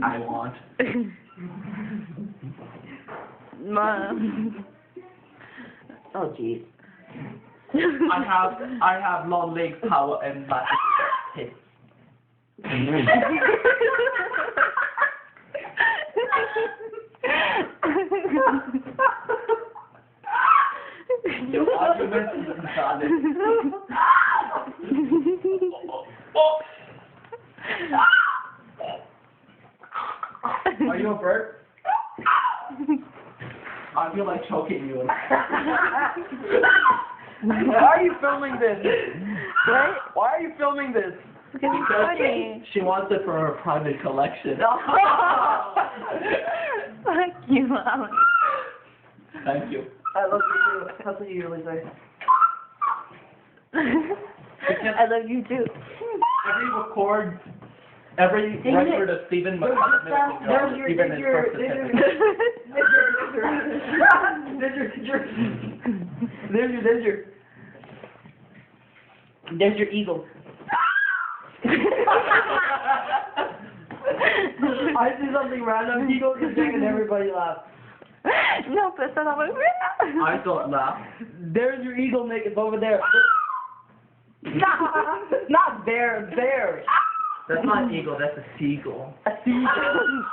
I want. Mom. Oh, jeez. I have long leg power and massive tits. Your argument is invalid. Are you a bird? I feel like choking you. Why are you filming this? What? Why are you filming this? Because it's funny. She wants it for her private collection. Fuck you, Mom. Thank you. I love you too. That's what you usually say. I love you too. Every record of Stephen McCullough, even his birth certificate. There's your eagle. I see something random, eagle just making everybody laugh. No, but that's not what I don't laugh. There's your eagle, make it over there. Not there, there. That's not an eagle, that's a seagull. A seagull.